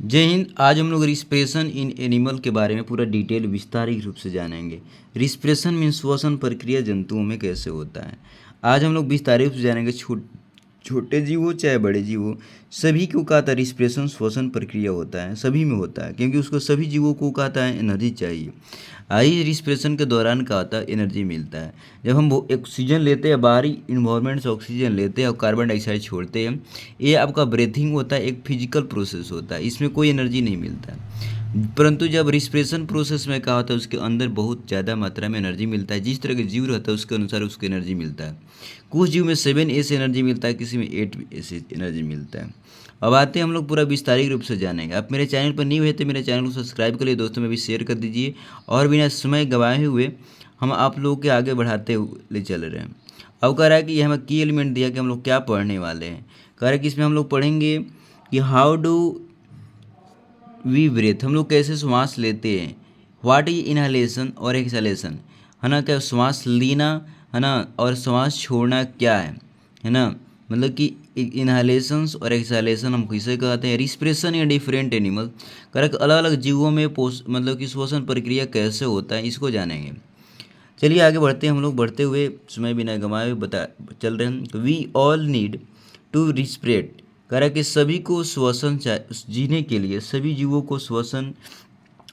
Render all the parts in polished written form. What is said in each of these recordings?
जय हिंद। आज हम लोग रिस्पिरेशन इन एनिमल के बारे में पूरा डिटेल विस्तारित रूप से जानेंगे। रिस्पिरेशन मीन श्वसन प्रक्रिया जंतुओं में कैसे होता है। आज हम लोग विस्तारित रूप से जानेंगे। छोटे जीव हो चाहे बड़े जीव हो, सभी को कहता है रिस्पिरेशन श्वसन प्रक्रिया होता है, सभी में होता है, क्योंकि उसको सभी जीवों को कहता है एनर्जी चाहिए। आई रिस्पिरेशन के दौरान क्या होता है, एनर्जी मिलता है। जब हम वो ऑक्सीजन लेते हैं, बाहरी इन्वायरमेंट से ऑक्सीजन लेते हैं और कार्बन डाइऑक्साइड छोड़ते हैं, ये आपका ब्रीथिंग होता है, एक फिजिकल प्रोसेस होता है, इसमें कोई एनर्जी नहीं मिलता है। परंतु जब रिस्पिरेशन प्रोसेस में क्या होता है, उसके अंदर बहुत ज़्यादा मात्रा में एनर्जी मिलता है। जिस तरह के जीव रहता है उसके अनुसार उसको एनर्जी मिलता है। कुछ जीव में 7 से एनर्जी मिलता है, किसी में 8 से एनर्जी मिलता है। अब आते हैं हम लोग पूरा विस्तारित रूप से जानेंगे। आप मेरे चैनल पर न्यू है तो मेरे चैनल को सब्सक्राइब कर लिए, दोस्तों में भी शेयर कर दीजिए। और बिना समय गंवाए हुए हम आप लोगों के आगे बढ़ाते हुए चल रहे हैं। अब कह रहा है कि ये हमें की एलिमेंट दिया कि हम लोग क्या पढ़ने वाले हैं। कह रहा है कि इसमें हम लोग पढ़ेंगे कि हाउ डू वी ब्रेथ, हम लोग कैसे श्वास लेते हैं। व्हाट इज इनहेलेशन और एक्सहेलेशन, है ना, क्या श्वास लेना है ना और श्वास छोड़ना क्या है ना। मतलब कि इनहेलेशंस और एक्सहेलेशन हम किसे कहते हैं। रिस्पिरेशन या डिफरेंट एनिमल, करक अलग अलग जीवों में मतलब कि श्वसन प्रक्रिया कैसे होता है, इसको जानेंगे। चलिए आगे बढ़ते हैं। हम लोग बढ़ते हुए समय बिना गंवाए बता चल रहे हैं। वी ऑल नीड टू रिस्पिरेट, कह रहा है कि सभी को श्वसन जीने के लिए, सभी जीवों को श्वसन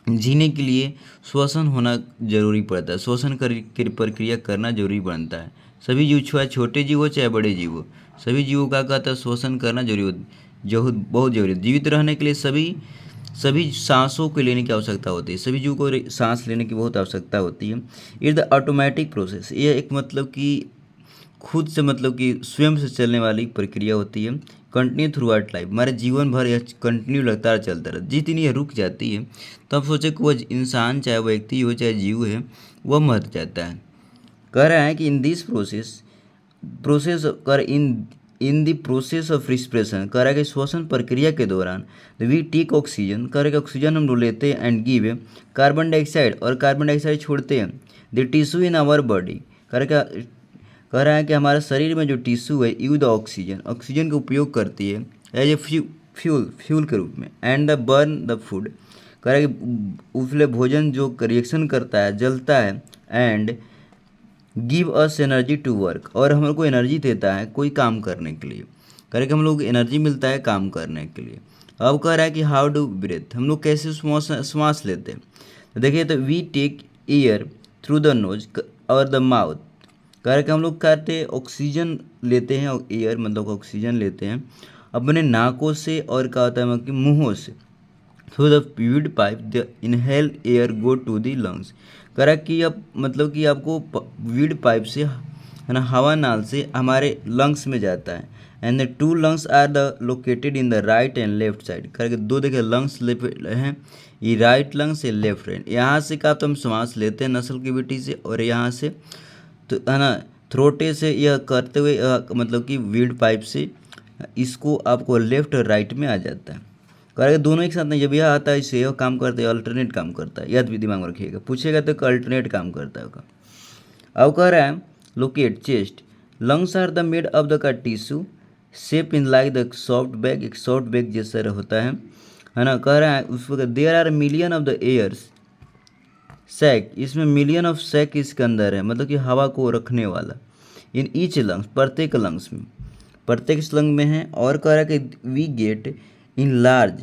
जीने के लिए श्वसन होना जरूरी पड़ता है, श्वसन प्रक्रिया करना जरूरी बनता है। सभी जीव, चाहे छोटे जीव हो चाहे बड़े जीव हो, सभी जीवों का कहता है श्वसन करना बहुत जरूरी है। जीवित रहने के लिए सभी सभी सांसों को लेने की आवश्यकता होती है, सभी जीवों को सांस लेने की बहुत आवश्यकता होती है। इट द ऑटोमेटिक प्रोसेस, ये एक मतलब कि खुद से, मतलब कि स्वयं से चलने वाली प्रक्रिया होती है। कंटिन्यू थ्रू आउट लाइफ, हमारे जीवन भर यह कंटिन्यू लगातार चलता रहता है। जिस दिन यह रुक जाती है तो आप सोचे कि वह इंसान चाहे व्यक्ति हो चाहे जीव है वह मर जाता है। कह रहा है कि इन दिस प्रोसेस प्रोसेस कर in the process of respiration, कह रहा है कि श्वसन प्रक्रिया के दौरान वी टेक ऑक्सीजन, कह रहा है कि ऑक्सीजन हम लोग लेते हैं एंड गिव कार्बन डाइऑक्साइड, और कार्बन डाइऑक्साइड छोड़ते हैं। The tissue in our body, कह रहा है कि हमारे शरीर में जो टिश्यू है यूज द ऑक्सीजन, ऑक्सीजन का उपयोग करती है एज ए फ्यूल के रूप में। And the burn the food, कह रहा है कि उसले भोजन जो रिएक्शन करता है, जलता है। And give us energy to work, और हम लोग को एनर्जी देता है कोई काम करने के लिए। कह रहे कि हम लोग एनर्जी मिलता है काम करने के लिए। अब कह रहा है कि हाउ डू ब्रेथ, हम लोग कैसे श्वास लेते हैं। तो देखिए, तो we take air through the nose और द माउथ, कह रहे कि हम लोग कहते हैं ऑक्सीजन लेते हैं, एयर मतलब ऑक्सीजन लेते हैं अपने नाकों से, और क्या होता है मतलब कि मुँहों से। Through the fluid pipe the inhale air go to the lungs, करा कि अब मतलब कि आपको फ्लूइड पाइप से, है ना, हवा नाल से हमारे लंग्स में जाता है। And the two lungs are the located in the right and left side, करके दो देखिए लंग्स हैं, ये राइट लंग्स है लेफ्ट राइट। यहाँ से का तो हम श्वास लेते हैं नसल की विटी से, और यहाँ से तो है ना थ्रोटे से यह करते हुए मतलब कि वीड पाइप से इसको आपको लेफ्ट और राइट में आ जाता है। करेगा दोनों एक साथ नहीं, जब यह आता है इससे यह काम करता है, अल्टरनेट काम करता है, याद भी दिमाग में रखिएगा, पूछेगा तो अल्टरनेट काम करता है। अब कह रहा है locate chest, lungs are the made of the का tissue shape in like the soft bag, एक सॉफ्ट बैग जैसा होता है ना। कह रहा है उसको there are million of the airs sac, इसमें मिलियन ऑफ सैक इसके अंदर है, मतलब कि हवा को रखने वाला। इन ईच लंग्स, प्रत्येक लंग्स में, प्रत्येक लंग में है। और कह रहा है कि वी गेट इन लार्ज,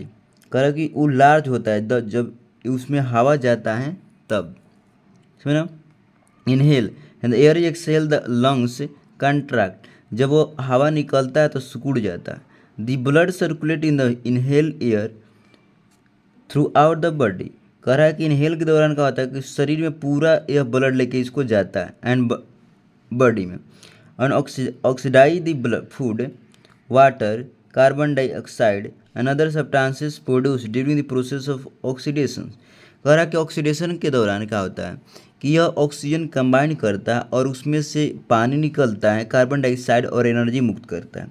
कह रहा है कि वो लार्ज होता है जब उसमें हवा जाता है तब, समझ ना। Inhale and air exhale the lungs contract, जब वो हवा निकलता है तो सिकुड़ जाता है। The blood circulate in the inhale air through out the body, कह रहा है कि इनहेल के दौरान क्या होता है कि शरीर में पूरा यह ब्लड लेके इसको जाता है एंड बॉडी में। And oxidize the blood food water carbon dioxide and other substances produce during the process of oxidation, कह रहा है कि ऑक्सीडेशन के दौरान क्या होता है कि यह ऑक्सीजन कंबाइन करता है और उसमें से पानी निकलता है, कार्बन डाइऑक्साइड और एनर्जी मुक्त करता है।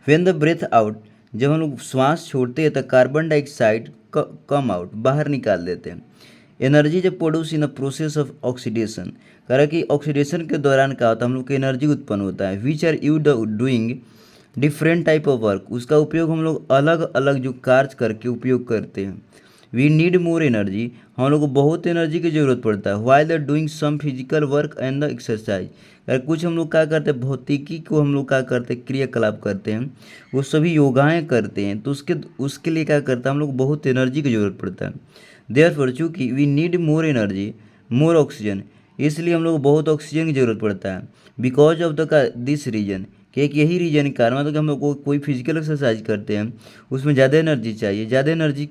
व्हेन द ब्रेथ आउट, जब हम लोग श्वास छोड़ते हैं तो कार्बन डाइऑक्साइड कम आउट, बाहर निकाल देते हैं। एनर्जी जब produce in the process of oxidation, कह रहा है कि ऑक्सीडेशन के दौरान क्या होता है हम लोग को एनर्जी उत्पन्न होता है, which are you the doing different type of work, उसका उपयोग हम लोग अलग अलग जो कार्य करके उपयोग करते हैं। वी नीड मोर एनर्जी, हम लोग को बहुत एनर्जी की ज़रूरत पड़ता है। While the doing some physical work and the exercise, अगर कुछ हम लोग क्या करते हैं, भौतिकी को हम लोग क्या करते हैं, क्रियाकलाप करते हैं, वो सभी योगाएं करते हैं, तो उसके उसके लिए क्या करता है, हम लोग को बहुत एनर्जी की ज़रूरत पड़ता है। देयरफॉर चूँकि we need more energy more oxygen, इसलिए हम लोग को बहुत ऑक्सीजन की ज़रूरत पड़ता है। बिकॉज ऑफ द का दिस रीजन, कि एक यही रीजन के कारण, मतलब कि हम लोग को कोई फिजिकल एक्सरसाइज करते हैं उसमें ज़्यादा एनर्जी चाहिए, ज़्यादा एनर्जी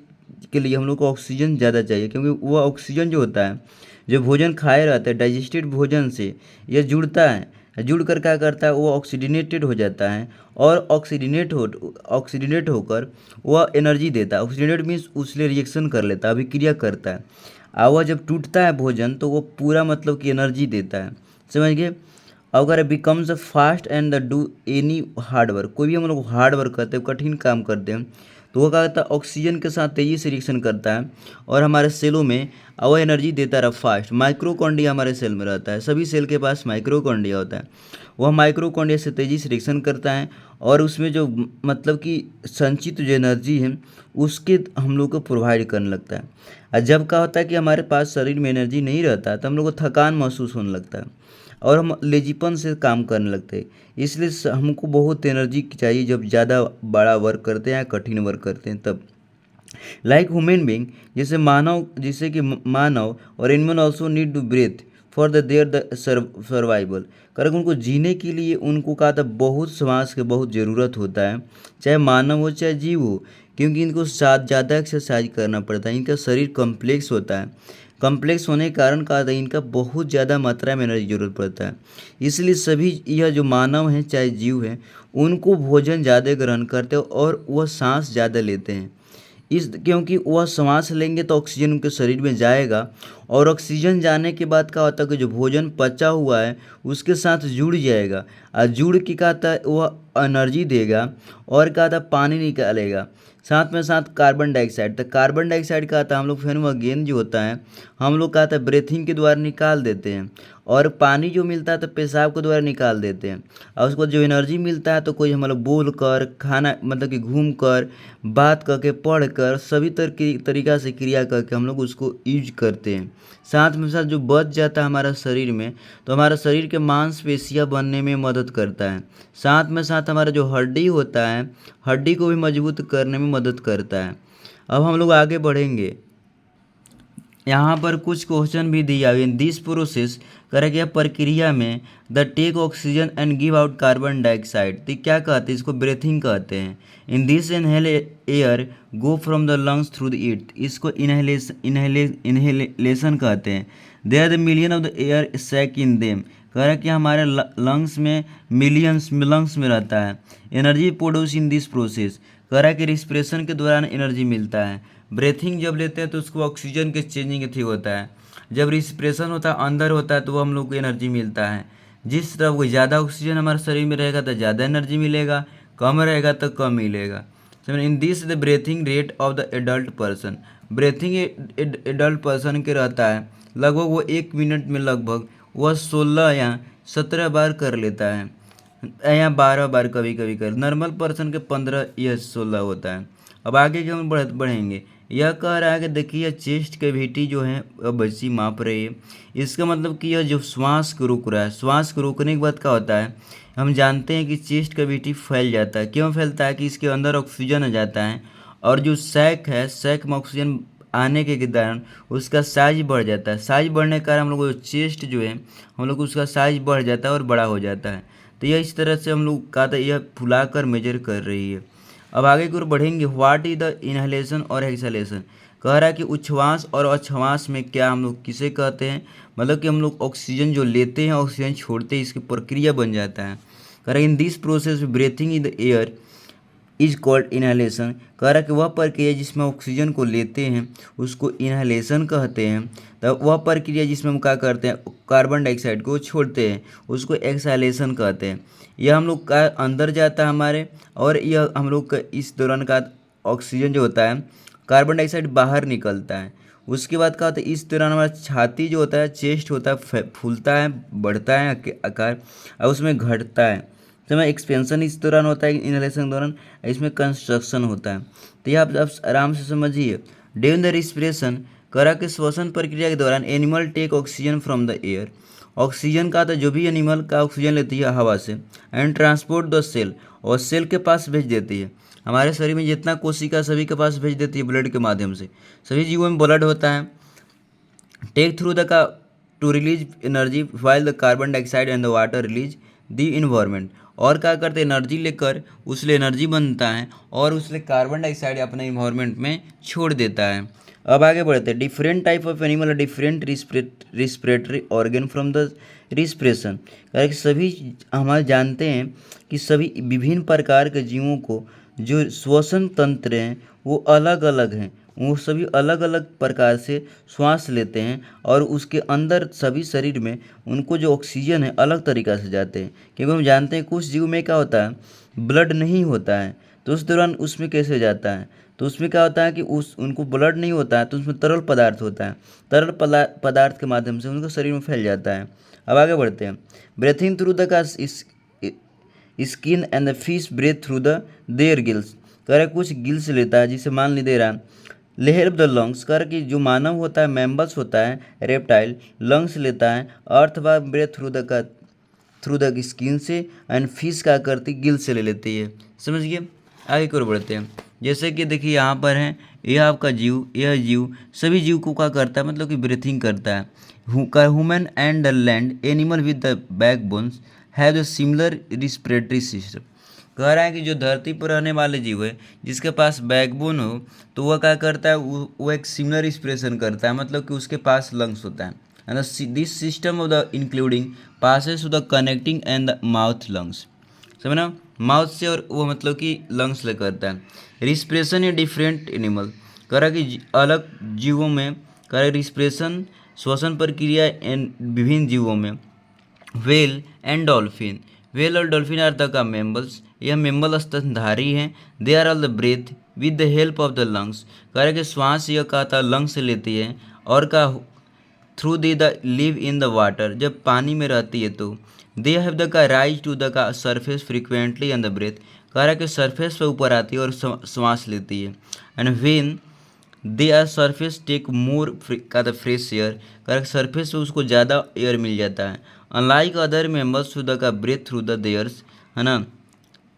के लिए हम लोग को ऑक्सीजन ज़्यादा चाहिए, क्योंकि वो ऑक्सीजन जो होता है, जो भोजन खाए रहता है डाइजेस्टेड भोजन से यह जुड़ता है, जुड़ कर क्या करता है, वो ऑक्सीजनेटेड हो जाता है, और ऑक्सीजनेट होकर वह एनर्जी देता है। ऑक्सीजनेट मीन्स उससे रिएक्शन कर लेता है, अभिक्रिया करता है, और वह जब टूटता है भोजन तो वो पूरा मतलब कि एनर्जी देता है, समझ गए। अगर becomes fast and the do any hard work, कोई भी हम लोग हार्ड वर्क करते हैं, कठिन काम करते हैं, तो वो क्या करता है, ऑक्सीजन के साथ तेज़ी से रिएक्शन करता है और हमारे सेलों में वो एनर्जी देता रहा फास्ट। माइक्रोकॉन्ड्रिया हमारे सेल में रहता है, सभी सेल के पास माइक्रोकॉन्ड्रिया होता है, वह माइक्रोकॉन्ड्रिया से तेज़ी से रिएक्शन करता है और उसमें जो मतलब कि संचित जो एनर्जी है उसके हम लोग को प्रोवाइड करने लगता है। और जब क्या होता है कि हमारे पास शरीर में एनर्जी नहीं रहता तो हम लोग को थकान महसूस होने लगता है और हम लेजीपन से काम करने लगते हैं। इसलिए हमको बहुत एनर्जी चाहिए जब ज़्यादा बड़ा वर्क करते हैं या कठिन वर्क करते हैं तब। लाइक ह्यूमन बींग, जैसे मानव, जैसे कि मानव और animal also need to breathe for the their the survival, कारण उनको जीने के लिए उनको कहा था बहुत श्वास की बहुत ज़रूरत होता है, चाहे मानव हो चाहे जीव हो, क्योंकि इनको साथ ज़्यादा एक्सरसाइज करना पड़ता है, इनका शरीर कम्प्लेक्स होता है, कम्प्लेक्स होने के कारण कहा था इनका बहुत ज़्यादा मात्रा में एनर्जी जरूरत पड़ता है। इसलिए सभी यह जो मानव हैं चाहे जीव हैं उनको भोजन ज़्यादा ग्रहण करते हैं और वह सांस ज़्यादा लेते हैं, इस क्योंकि वह सांस लेंगे तो ऑक्सीजन उनके शरीर में जाएगा और ऑक्सीजन जाने के बाद क्या होता है कि जो भोजन पचा हुआ है उसके साथ जुड़ जाएगा और जुड़ के क्या होता है वह एनर्जी देगा और क्या होता है पानी निकालेगा, साथ में साथ कार्बन डाइऑक्साइड। तो कार्बन डाइऑक्साइड का आता है हम लोग फिर वह गेंद जो होता है हम लोग का आता है ब्रीथिंग के द्वारा निकाल देते हैं, और पानी जो मिलता है तो पेशाब के द्वारा निकाल देते हैं, और उसको जो एनर्जी मिलता है तो कोई हम लोग बोल कर खाना मतलब कि घूम कर बात करके पढ़ कर सभी तरीका से क्रिया करके हम लोग उसको यूज करते हैं। साथ में साथ जो बच जाता है हमारा शरीर में तो हमारा शरीर के मांसपेशियाँ बनने में मदद करता है, साथ में साथ हमारा जो हड्डी होता है हड्डी को भी मजबूत करने में मदद करता है। अब हम लोग आगे बढ़ेंगे, यहाँ पर कुछ क्वेश्चन भी दिया हुआ इन दिस प्रोसेस करे गया प्रक्रिया में the take oxygen and give out carbon dioxide, तो क्या कहते हैं इसको ब्रीथिंग कहते हैं। In this inhale air go from the lungs through the it, इसको इनहेलेशन कहते हैं। They are the million of the air sac in them, कह रहा है कि हमारे लंग्स में मिलियंस लंग्स में रहता है। Energy produce in this process, कह रहा है कि रिस्पिरेशन के दौरान एनर्जी मिलता है। ब्रीथिंग जब लेते हैं तो उसको ऑक्सीजन के चेंजिंग थी होता है, जब रिस्पिरेशन होता है अंदर होता है तो वो हम लोग को एनर्जी मिलता है। जिस तरह वो ज़्यादा ऑक्सीजन हमारे शरीर में रहेगा तो ज़्यादा एनर्जी मिलेगा, कम रहेगा तो कम मिलेगा। समझ, in this the breathing rate of the adult person, breathing adult person के रहता है लगभग वो 1 मिनट में लगभग वह 16 या 17 बार कर लेता है, या 12 बार कभी कभी कर। नॉर्मल पर्सन के 15 या 16 होता है। अब आगे के हम बढ़ेंगे, यह कह रहा है कि देखिए चेस्ट कैविटी जो है बच्ची माप रही है, इसका मतलब कि यह जो श्वास को रोक रहा है, श्वास को रोकने के बाद क्या होता है हम जानते हैं कि चेस्ट कैविटी फैल जाता है। क्यों फैलता है कि इसके अंदर ऑक्सीजन आ जाता है और जो सैक है सैक में ऑक्सीजन आने के कारण उसका साइज बढ़ जाता है, साइज बढ़ने के कारण हम लोग चेस्ट जो है हम लोग उसका साइज बढ़ जाता है और बड़ा हो जाता है। तो यह इस तरह से हम लोग कहा था यह फुला कर मेजर कर रही है। अब आगे की ओर बढ़ेंगे, व्हाट इज द इनहेलेशन और एक्सहेलेशन, कह रहा है कि उच्छ्वास और अछ्वास में क्या हम लोग किसे कहते हैं, मतलब कि हम लोग ऑक्सीजन जो लेते हैं ऑक्सीजन छोड़ते हैं इसकी प्रक्रिया बन जाता है। कह रहा है in this process breathing in the air is called inhalation, कह रहा है कि वह प्रक्रिया जिसमें ऑक्सीजन को लेते हैं उसको इनहेलेशन कहते हैं। तो वह प्रक्रिया जिसमें हम क्या करते हैं कार्बन डाइऑक्साइड को छोड़ते हैं उसको एक्सहेलेशन कहते हैं। यह हम लोग का अंदर जाता है हमारे, और यह हम लोग का इस दौरान का ऑक्सीजन जो होता है कार्बन डाइऑक्साइड बाहर निकलता है। उसके बाद क्या होता है इस दौरान हमारा छाती जो होता है चेस्ट होता है फूलता है बढ़ता है आकार और उसमें घटता है। समय एक्सपेंशन इस दौरान होता है इनहेलेशन के दौरान, इसमें कंस्ट्रक्शन होता है। तो ये आप आराम से समझिए। ड्यूरिंग द रिस्पिरेशन, करा के श्वसन प्रक्रिया के दौरान animal take oxygen from the air, oxygen का तो जो भी एनिमल का ऑक्सीजन लेती है हवा से, एंड ट्रांसपोर्ट द सेल, और सेल के पास भेज देती है। हमारे शरीर में जितना कोशिका सभी के पास भेज देती है ब्लड के माध्यम से। सभी जीवों में ब्लड होता है। टेक थ्रू द का to release energy while the carbon dioxide and the water release the environment, और क्या करते हैं एनर्जी लेकर उससे एनर्जी बनता है और उससे कार्बन डाइऑक्साइड अपने इन्वायरमेंट में छोड़ देता है। अब आगे बढ़ते हैं। Different type of animal different respiratory organ from the respiration, सभी हम जानते हैं कि सभी विभिन्न प्रकार के जीवों को जो श्वसन तंत्र हैं वो अलग अलग हैं, वो सभी अलग अलग प्रकार से श्वास लेते हैं और उसके अंदर सभी शरीर में उनको जो ऑक्सीजन है अलग तरीक़ा से जाते हैं। क्योंकि हम जानते हैं कुछ जीव में क्या होता है ब्लड नहीं होता है, तो उस दौरान उसमें कैसे जाता है, तो उसमें क्या होता है कि उनको ब्लड नहीं होता है तो उसमें तरल पदार्थ होता है, तरल पदार्थ के माध्यम से उनको शरीर में फैल जाता है। अब आगे बढ़ते हैं। ब्रेथिंग थ्रू द का skin and the fish breathe through the their gills, करे कुछ गिल्स लेता है जिसे मान ली दे रहा ले हेल्प द लंग्स, कर कि जो मानव होता है मैम्बल्स होता है रेप्टाइल लंग्स लेता है अर्थवा ब्रेथ थ्रू द स्किन से, एंड फिश का करती गिल से ले लेती है। समझिए। आगे की ओर बढ़ते हैं। जैसे कि देखिए यहाँ पर है यह आपका जीव, यह जीव सभी जीव को क्या करता है मतलब कि ब्रीथिंग करता है। Human and the land animal with the back bones have the similar respiratory system, कह रहा है कि जो धरती पर रहने वाले जीव है जिसके पास बैकबोन हो तो वह क्या करता है वो एक सिमिलर रिस्पिरेशन करता है, मतलब कि उसके पास लंग्स होता है। And this system of the including passes to the connecting and the mouth lungs, समझना माउथ से और वो मतलब कि लंग्स ले करता है। रिस्पिरेशन ए डिफरेंट एनिमल, कह रहा कि अलग जीवों में कह रहा रिस्पिरेशन श्वसन प्रक्रिया विभिन्न जीवों में। व्हेल एंड डॉल्फिन, व्हेल और डॉल्फिन आर द का मेम्बल्स, यह मेम्बल स्तनधारी हैं। They are all the breathe with the help of the lungs, कह रहे कि श्वास यह कहता लंग्स से लेती है और का through the live in the water, जब पानी में रहती है तो। दे हैव द का राइज टू द का surface frequently and the breathe, कह रहा कि सरफेस पे ऊपर आती है और श्वास लेती है। And when they are surface take more का the fresh air, correct surface पे उसको ज़्यादा एयर मिल जाता है। Unlike other members to the का ब्रेथ थ्रू द देयर्स, है ना,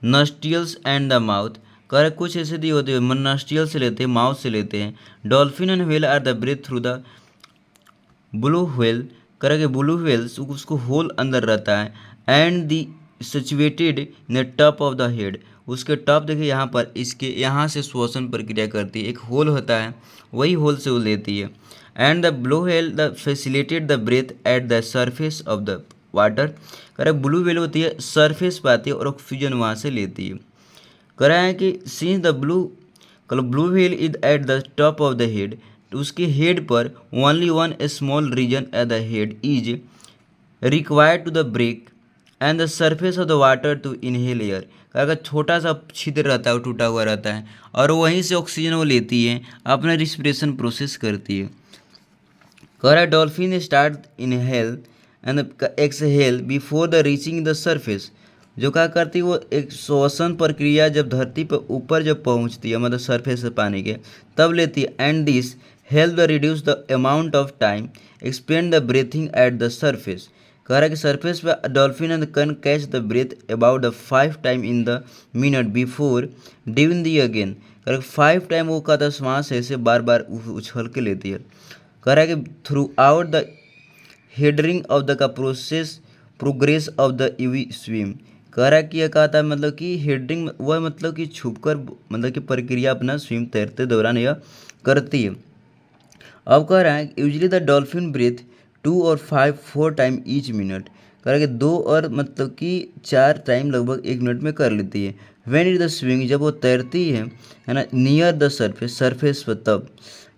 nostrils and the mouth, correct कुछ ऐसे दिए होते हैं नस्टियल से लेते हैं माउथ से लेते हैं। Dolphin and whale are the breathe through the blue whale, correct blue whales उसको होल अंदर रहता है। And the situated in the top of the head, उसके टॉप देखिए यहाँ पर इसके यहाँ से श्वसन प्रक्रिया करती है, एक होल होता है वही होल से वो लेती है। And the blue whale the facilitate the breathe at the surface of the water, correct blue whale होती है सरफेस पे आती है और ऑक्सीजन वहाँ से लेती है। कह रहा है कि since the blue whale is at the top of the head, उसके हेड पर only one small region at the head is required to the break and the surface of the water to inhale air, अगर छोटा सा छिद्र रहता है वो टूटा हुआ रहता है और वहीं से ऑक्सीजन वो लेती है अपना रिस्पिरेशन प्रोसेस करती है। कह रहा है dolphin start inhale and exhale before the reaching the surface, जो क्या करती है वो एक श्वसन प्रक्रिया जब धरती पर ऊपर जब पहुंचती है मतलब सरफेस से पानी के तब लेती है। And this help the reduce the amount of time expend the breathing at the surface, कह रहा है कि सरफेस पे dolphin and can catch the breath about the 5 time in the minute before during the again, कह रहा है 5 time वो कहता श्वास ऐसे बार बार उछल के लेती है। कह रहा है कि throughout the heading of the का प्रोग्रेस ऑफ द ईवी स्विम, कह रहा है कि यह कहता है मतलब कि हेडरिंग वह मतलब कि छुपकर मतलब कि प्रक्रिया अपना स्विम तैरते दौरान यह करती है। अब कह रहा है यूजली द डॉल्फिन ब्रेथ 2 और 4 टाइम ईच मिनट, कह रहा है कि 2 और मतलब कि 4 टाइम लगभग 1 मिनट में कर लेती है। व्हेन इट द स्विंग, जब वो तैरती है ना नियर द सरफेस पर, तब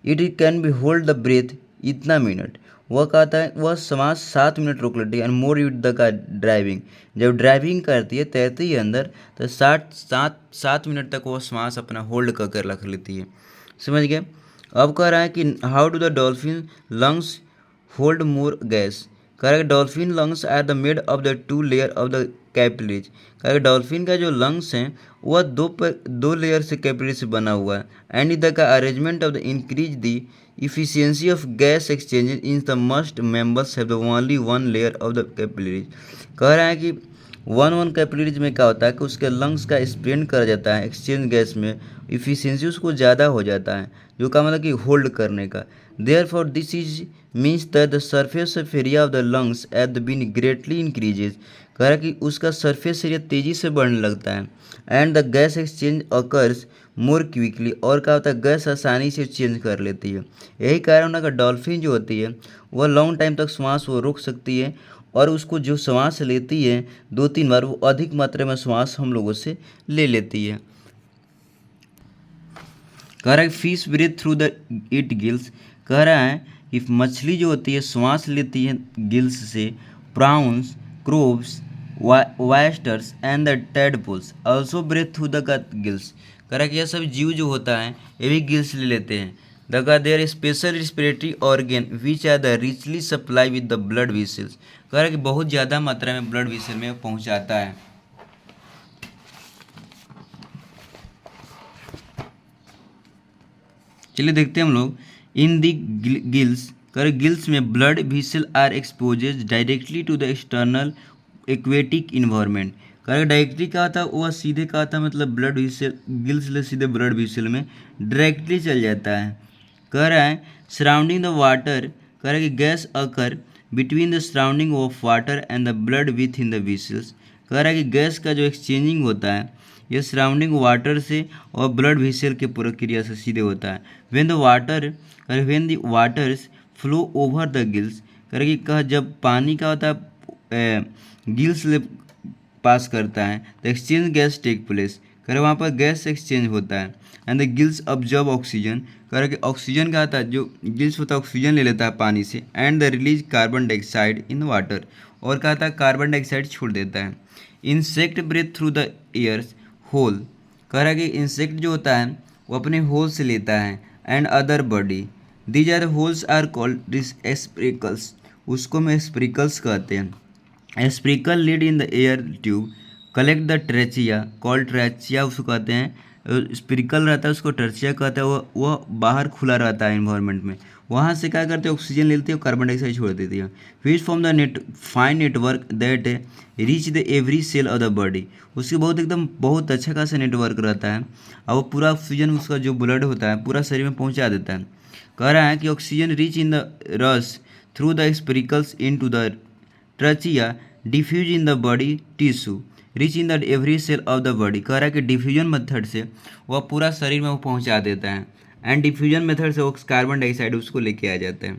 it can be hold the breath इतना मिनट, वह कहता है वह श्वास 7 मिनट रोक लेती है। एंड मोर इट द का ड्राइविंग, जब ड्राइविंग करती है तैरती है अंदर तो 7 मिनट तक वह श्वास अपना होल्ड कर रख लेती है। समझ गए। अब कह रहा है कि how do the dolphin lungs hold more gas, कह रहा है dolphin lungs are the made of the 2 layer of the capillaries. कहा डॉल्फिन का जो लंग्स हैं वह दो लेयर से कैपिलरी से बना हुआ है। And the arrangement of the increase the efficiency of gas exchanges in the most members have the only one layer of the capillaries। कह रहा है कि वन कैपिलरीज में क्या होता है कि उसके लंग्स का स्प्रेड करा जाता है एक्सचेंज गैस में, इफिशियंसी उसको ज़्यादा हो जाता है, जो का मतलब कि होल्ड करने का। Therefore this is means that the surface of area of the lungs at the been greatly increases. कह रहा है कि उसका सरफेस एरिया तेज़ी से बढ़ने लगता है। And the gas exchange occurs more quickly, और क्या होता है गैस आसानी से चेंज कर लेती है। यही कारण है कि डॉल्फिन जो होती है वह लॉन्ग टाइम तक श्वास वो रोक सकती है, और उसको जो श्वास लेती है 2-3 बार वो अधिक मात्रा में श्वास हम लोगों से ले लेती है। कह रहा है fish breathe through the it gills. कह रहा है कि मछली जो होती है श्वास लेती है गिल्स से। Prawns, crabs, oysters and the tadpoles also breathe through the gills. कह रहा है कि यह सब जीव जो होता है ये भी गिल्स ले लेते हैं। The their special respiratory organ which are the richly supply with the blood vessels. कह रहा है कि बहुत ज़्यादा मात्रा में ब्लड वेसल में पहुंचाता है। चलिए देखते हैं हम लोग इन दी गिल्स। कर गिल्स में blood vessel are exposes directly to the external aquatic environment. कर डायरेक्टली क्या था वह सीधे क्या था मतलब ब्लड वेसल गिल्स ले सीधे ब्लड वेसल में डायरेक्टली चल जाता है। कह रहा है सराउंडिंग द वाटर। कह रहा है कि gas occur between the surrounding of water and the blood with in the vessels. कह रहा है कि गैस का जो एक्सचेंजिंग होता है यह सराउंडिंग वाटर से और ब्लड वेसल के प्रक्रिया से सीधे होता है। When the waters flow over the gills. कह रहा है कि जब पानी का होता है गिल्स ले पास करता है तो एक्सचेंज गैस टेक प्लेस। कह रहे वहाँ पर गैस एक्सचेंज होता है। And the gills observe oxygen. कह रहे कि ऑक्सीजन का आता है जो गिल्स होता है ऑक्सीजन ले लेता है पानी से। And the release carbon dioxide in water, और क्या आता है कार्बन डाइऑक्साइड छोड़ देता है। Insect breathe through the airs hole. कह रहा है कि इंसेक्ट जो होता है वो अपने होल से लेता है। And other body these are holes are called this spiracles. उसको में स्प्रिकल्स कहते हैं। Spiracle lead in the air tube collect the trachea called trachea उसको कहते हैं। स्प्रिकल रहता है उसको ट्रेचिया कहते हैं। वह बाहर खुला रहता है इन्वायरमेंट में, वहाँ से क्या करते हैं ऑक्सीजन लेती है और कार्बन डाइऑक्साइड छोड़ देती है। Fish from the fine network that reach the every cell of the body. उसकी बहुत अच्छा खासा नेटवर्क रहता है और वो पूरा ऑक्सीजन उसका जो ब्लड होता है पूरा शरीर में पहुँचा देता है। कह रहा है कि ऑक्सीजन रीच इन द रस through the spiracles into the trachea diffuse in the body tissue reach in the every cell of the body. कह रहा है कि डिफ्यूजन मेथड से वह पूरा शरीर में वो पहुंचा देता है। एंड डिफ्यूजन मेथड से वो कार्बन डाइऑक्साइड उसको लेके आ जाता है।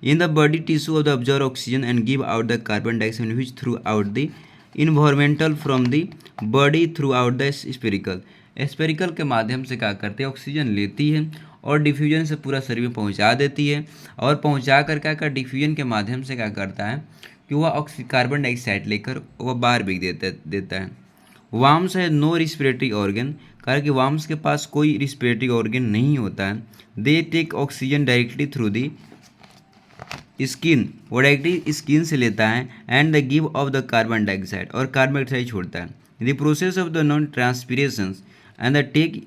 इन the body tissue of the observe oxygen and give out the carbon dioxide which through out the environmental from the body through out the spherical. Spherical के माध्यम से क्या करते हैं ऑक्सीजन लेती है और डिफ्यूजन से पूरा शरीर में पहुंचा देती है, और पहुंचा कर क्या कर डिफ्यूजन के माध्यम से क्या करता है कि वह कार्बन डाइऑक्साइड लेकर वह बाहर बिक देता है। वार्म्स है नो रिस्पिरेटरी ऑर्गन। कारण कि वार्म्स के पास कोई रिस्पिरेटरी ऑर्गन नहीं होता है। They take oxygen directly through the skin, वो डायरेक्टली स्किन से लेता है। And the give off the carbon dioxide, और कार्बन डाइऑक्साइड छोड़ता है। The process of the non transpiration and the take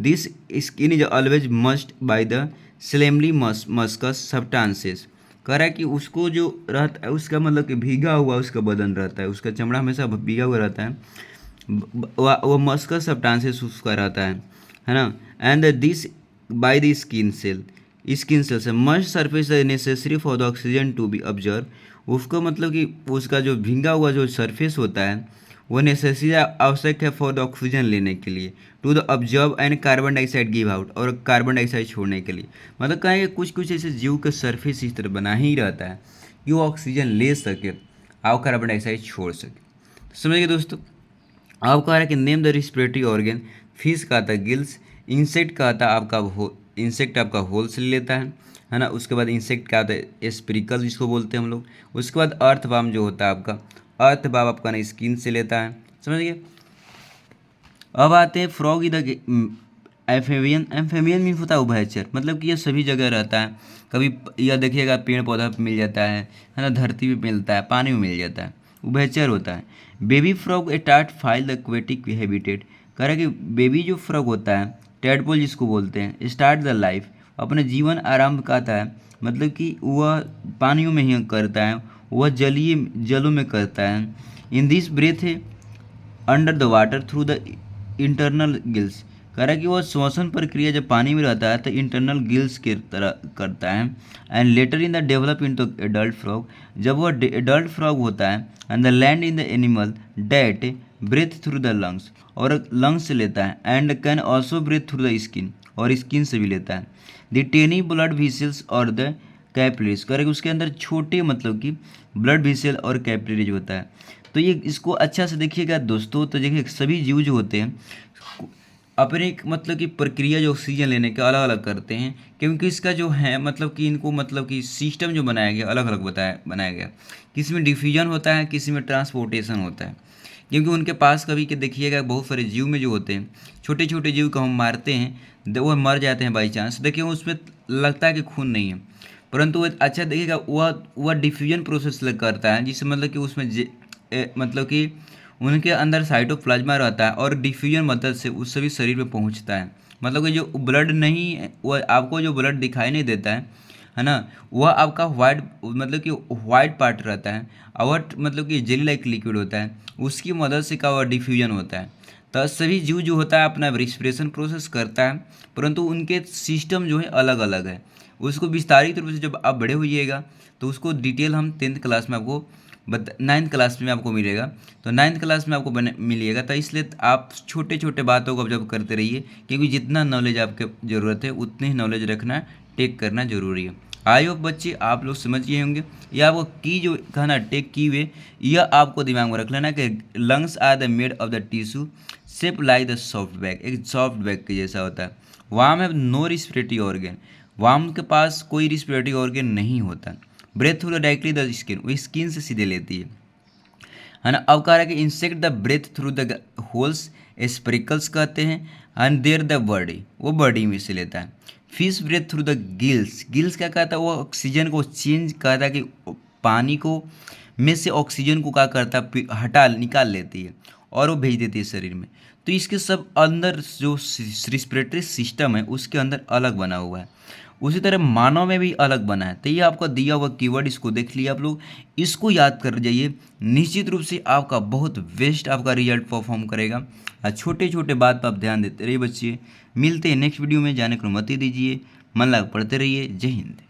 this skin is always must by the slimy mucus substances. कह रहा है कि उसको जो रहता है उसका मतलब कि भीगा हुआ उसका बदन रहता है, उसका चमड़ा हमेशा भीगा हुआ रहता है, वो मस्कस सब्सटेंसेस उसका रहता है ना। And this by the skin cell से must surface necessary for the oxygen to be observe. उसको मतलब कि उसका जो भीगा हुआ जो सरफेस होता है वो नेसेसरी आवश्यक है फॉर द ऑक्सीजन लेने के लिए, to the observe and carbon dioxide give out, और कार्बन डाइऑक्साइड छोड़ने के लिए। मतलब कहें कुछ ऐसे जीव का सरफेस इस तरह बना ही रहता है कि वो ऑक्सीजन ले सके और कार्बन डाइऑक्साइड छोड़ सके। समझ गए दोस्तों। अब कह रहा है कि name the respiratory organ. Fish का था गिल्स, इंसेक्ट का था आपका इंसेक्ट आपका होल से लेता है ना। उसके बाद इंसेक्ट का आता है स्पिरिकल जिसको बोलते हैं हम लोग। उसके बाद अर्थवार्म जो होता है आपका अर्थवार्म आपका ना स्किन से लेता है। समझ गए। अब आते हैं फ्रॉग इधर एम्फेबियन। एम्फेबियन मीन्स होता है उभयचर, मतलब कि ये सभी जगह रहता है। कभी यह देखिएगा पेड़ पौधा पे मिल जाता है ना, धरती पे मिलता है, पानी में मिल जाता है। उभयचर होता है। Baby frog start file the aquatic habitat, कह रहा है कि बेबी जो फ्रॉग होता है, टैडपोल जिसको बोलते हैं, स्टार्ट द लाइफ, अपने जीवन आरंभ करता है, मतलब कि वह पानियों में ही करता है, वह जलीय जलों में करता है। In this breathe under the water through the internal gills, कह रहा है कि वह श्वसन प्रक्रिया जब पानी में रहता है तो इंटरनल गिल्स के तरह करता है। And later in the develop in the adult frog, जब वह एडल्ट फ्रॉग होता है, and the land in the animal that breathe through the lungs, और लंग्स से लेता है, and can also breathe through the skin, और स्किन से भी लेता है। द टेनी ब्लड विसल्स और द कैपिलरीज, कह रहे कि उसके अंदर छोटे मतलब कि ब्लड विसल और कैपिलरीज होता है। तो ये इसको अच्छा से देखिएगा दोस्तों, तो देखिए सभी जीव जो होते हैं अपने एक मतलब कि प्रक्रिया जो ऑक्सीजन लेने का अलग अलग करते हैं, क्योंकि इसका जो है मतलब कि इनको मतलब कि सिस्टम जो बनाया गया अलग अलग बनाया गया, किसी में डिफ्यूजन होता है, किसी में ट्रांसपोर्टेशन होता है। क्योंकि उनके पास कभी के देखिएगा बहुत सारे जीव में जो होते हैं, छोटे छोटे जीव को हम मारते हैं, वो मर जाते हैं बाई चांस, देखिए उसमें लगता है कि खून नहीं है, परंतु वो अच्छा देखिएगा वह डिफ्यूजन प्रोसेस करता है, जिससे मतलब कि उसमें मतलब कि उनके अंदर साइटोप्लाज्मा रहता है और डिफ्यूजन मदद से उस सभी शरीर में पहुंचता है। मतलब कि जो ब्लड नहीं, वह आपको जो ब्लड दिखाई नहीं देता है ना, वह आपका वाइट मतलब कि वाइट पार्ट रहता है, और मतलब कि जेली लाइक लिक्विड होता है, उसकी मदद से का वह डिफ्यूजन होता है। तो सभी जीव जो होता है अपना रिस्पिरेशन प्रोसेस करता है, परंतु उनके सिस्टम जो है अलग अलग है। उसको विस्तारित रूप से जब आप बड़े होइएगा तो उसको डिटेल हम 10th क्लास में आपको 9th क्लास में आपको मिलेगा, तो 9th क्लास में आपको मिलेगा। तो इसलिए आप छोटे छोटे बातों को ऑब्जर्व करते रहिए, क्योंकि जितना नॉलेज आपके ज़रूरत है उतनी ही नॉलेज रखना टेक करना जरूरी है। आई होप बच्चे आप लोग समझ गए होंगे। यह आपको की जो कहना टेक की वे, यह आपको दिमाग में रख लेना कि lungs are the made of the tissue shape like the soft bag, एक सॉफ्ट बैग के जैसा होता है। Worm have no respiratory organ, worm के पास कोई रिस्पिरेटरी ऑर्गन नहीं होता। Breathe through directly the skin, वो स्किन से सीधे लेती है ना। अब कह रहा है कि insect the breathe through the holes, spiracles कहते हैं, एंड देयर द बॉडी, वो बॉडी में से लेता है। Fish breathe through the gills, gills क्या कहता है, वो ऑक्सीजन को चेंज कहता है कि पानी को में से ऑक्सीजन को क्या करता है, हटा निकाल लेती है और वो भेज देती है शरीर में। तो इसके सब अंदर जो रिस्पिरेटरी सिस्टम है उसके अंदर अलग बना हुआ है। उसी तरह मानव में भी अलग बना है। तो ये आपका दिया हुआ कीवर्ड, इसको देख लिया आप लोग, इसको याद कर जाइए, निश्चित रूप से आपका बहुत बेस्ट आपका रिजल्ट परफॉर्म करेगा। छोटे छोटे बात पर आप ध्यान देते रहिए बच्चे। मिलते हैं नेक्स्ट वीडियो में, जाने को अनुमति दीजिए, मन लगा पढ़ते रहिए। जय हिंद।